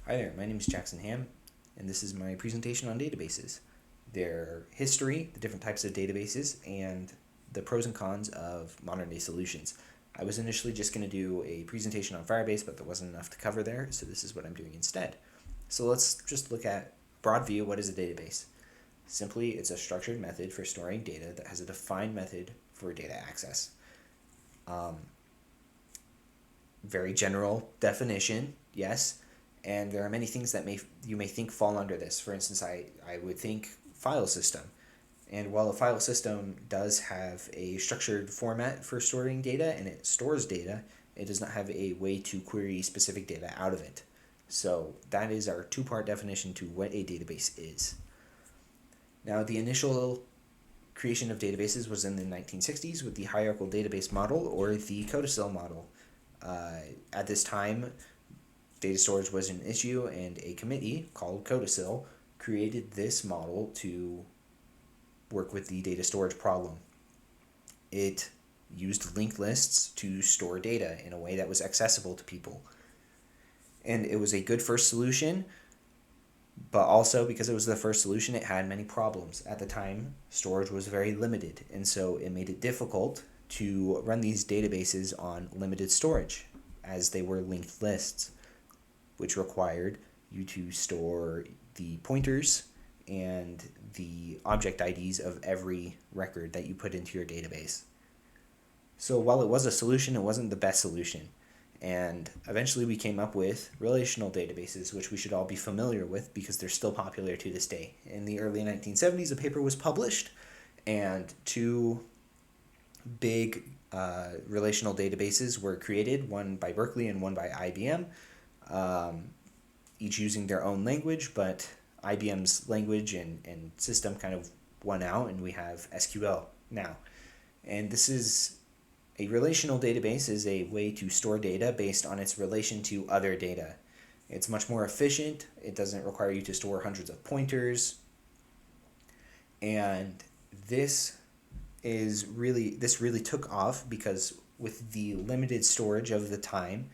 Hi there, my name is Jackson Ham, and this is my presentation on databases, their history, the different types of databases, and the pros and cons of modern day solutions. I was initially just going to do a presentation on Firebase, but there wasn't enough to cover there, so this is what I'm doing instead. So let's just look at broad view. What is a database? Simply, it's a structured method for storing data that has a defined method for data access. Very general definition, yes, and there are many things that you may think fall under this. For instance, I would think file system. And while a file system does have a structured format for storing data and it stores data, it does not have a way to query specific data out of it. So that is our two-part definition to what a database is. Now, the initial creation of databases was in the 1960s with the hierarchical database model, or the codicil model. At this time, data storage was an issue, and a committee called Codicil created this model to work with the data storage problem. It used linked lists to store data in a way that was accessible to people. And it was a good first solution, but also because it was the first solution, it had many problems. At the time, storage was very limited, and so it made it difficult to run these databases on limited storage, as they were linked lists, which required you to store the pointers and the object IDs of every record that you put into your database. So while it was a solution, it wasn't the best solution. And eventually we came up with relational databases, which we should all be familiar with because they're still popular to this day. In the early 1970s, a paper was published, and two big relational databases were created, one by Berkeley and one by IBM, each using their own language, but IBM's language and system kind of won out, and we have SQL now. And this is a relational database is a way to store data based on its relation to other data. It's much more efficient. It doesn't require you to store hundreds of pointers. And this really took off because with the limited storage of the time,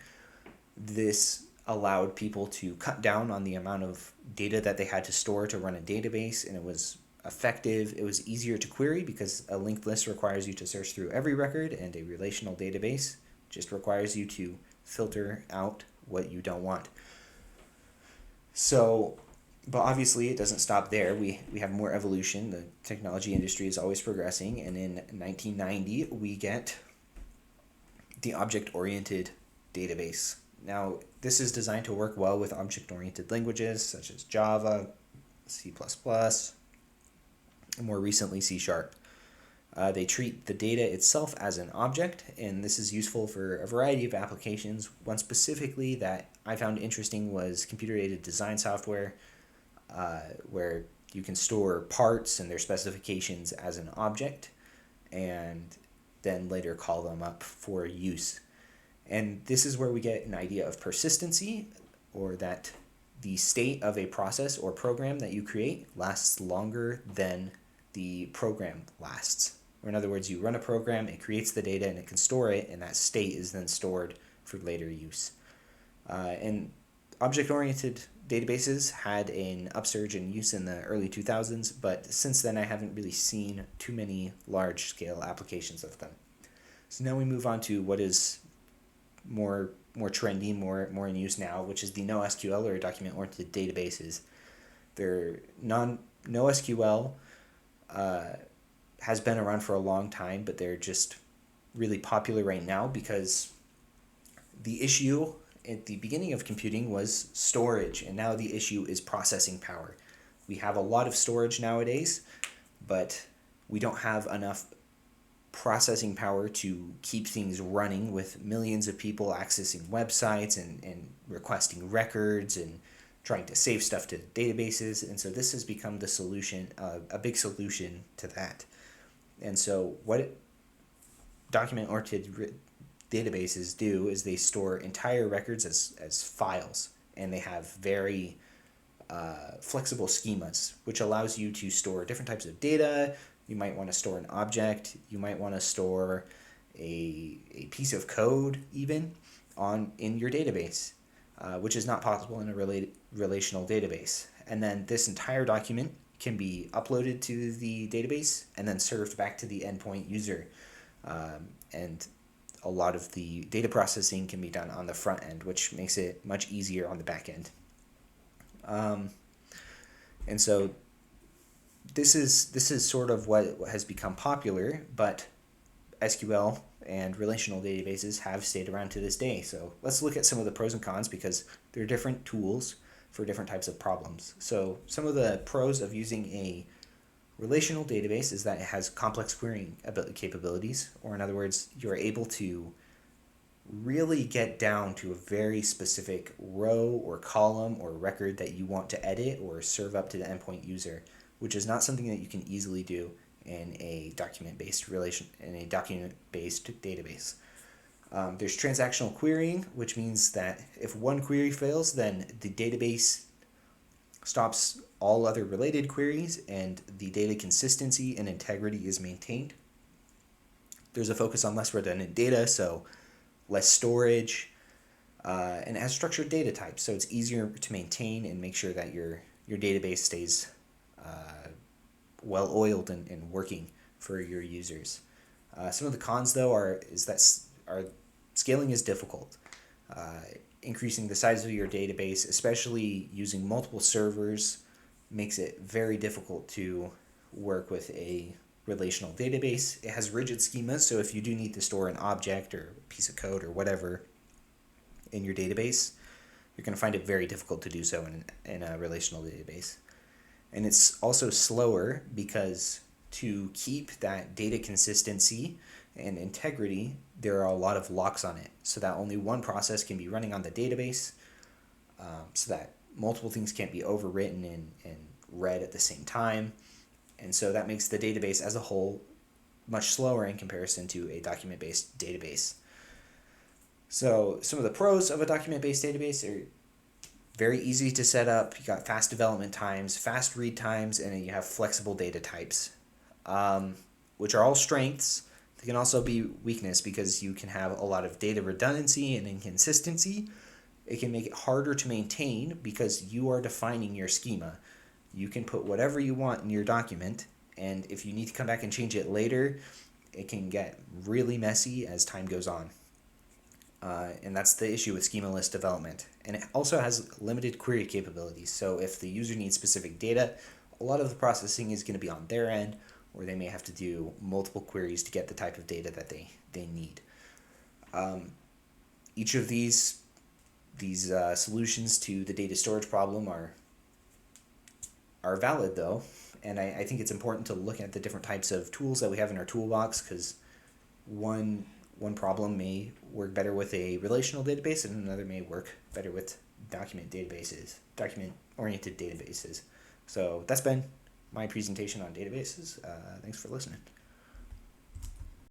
this allowed people to cut down on the amount of data that they had to store to run a database, and it was effective. It was easier to query because a linked list requires you to search through every record, and a relational database just requires you to filter out what you don't want. So, but obviously it doesn't stop there. We have more evolution. The technology industry is always progressing, and in 1990 we get the object-oriented database. Now, this is designed to work well with object-oriented languages such as Java, C++, and more recently C#. They treat the data itself as an object, and this is useful for a variety of applications. One specifically that I found interesting was computer-aided design software, where you can store parts and their specifications as an object, and then later call them up for use. And this is where we get an idea of persistency, or that the state of a process or program that you create lasts longer than the program lasts. Or in other words, you run a program, it creates the data, and it can store it, and that state is then stored for later use. And object-oriented databases had an upsurge in use in the early 2000s, but since then I haven't really seen too many large-scale applications of them. So now we move on to what is more trendy, more in use now, which is the NoSQL, or document-oriented databases. NoSQL has been around for a long time, but they're just really popular right now because the issue at the beginning of computing was storage, and now the issue is processing power. We have a lot of storage nowadays, but we don't have enough processing power to keep things running with millions of people accessing websites and requesting records and trying to save stuff to databases. And so this has become the solution, a big solution to that. And so what document-oriented databases do is they store entire records as files, and they have very flexible schemas, which allows you to store different types of data. You might want to store an object. You might want to store a piece of code even in your database. which is not possible in a relational database. And then this entire document can be uploaded to the database and then served back to the endpoint user. And a lot of the data processing can be done on the front end, which makes it much easier on the back end. And so this is sort of what has become popular, but SQL and relational databases have stayed around to this day. So let's look at some of the pros and cons, because there are different tools for different types of problems. So some of the pros of using a relational database is that it has complex querying capabilities, or in other words, you're able to really get down to a very specific row or column or record that you want to edit or serve up to the endpoint user, which is not something that you can easily do in a document-based database. There's transactional querying, which means that if one query fails, then the database stops all other related queries and the data consistency and integrity is maintained. There's a focus on less redundant data, so less storage, and it has structured data types, so it's easier to maintain and make sure that your database stays well-oiled and working for your users. Some of the cons, though, is that scaling is difficult. Increasing the size of your database, especially using multiple servers, makes it very difficult to work with a relational database. It has rigid schemas, so if you do need to store an object or a piece of code or whatever in your database, you're going to find it very difficult to do so in a relational database. And it's also slower because to keep that data consistency and integrity, there are a lot of locks on it, so that only one process can be running on the database, so that multiple things can't be overwritten and read at the same time. And so that makes the database as a whole much slower in comparison to a document-based database. So some of the pros of a document-based database are very easy to set up. You got fast development times, fast read times, and then you have flexible data types, which are all strengths. They can also be weakness because you can have a lot of data redundancy and inconsistency. It can make it harder to maintain because you are defining your schema. You can put whatever you want in your document, and if you need to come back and change it later, it can get really messy as time goes on. And that's the issue with schemaless development. And it also has limited query capabilities. So if the user needs specific data, a lot of the processing is going to be on their end, or they may have to do multiple queries to get the type of data that they need. Each of these solutions to the data storage problem are valid, though, and I think it's important to look at the different types of tools that we have in our toolbox, because one problem may work better with a relational database and another may work better with document-oriented databases. So that's been my presentation on databases. Thanks for listening.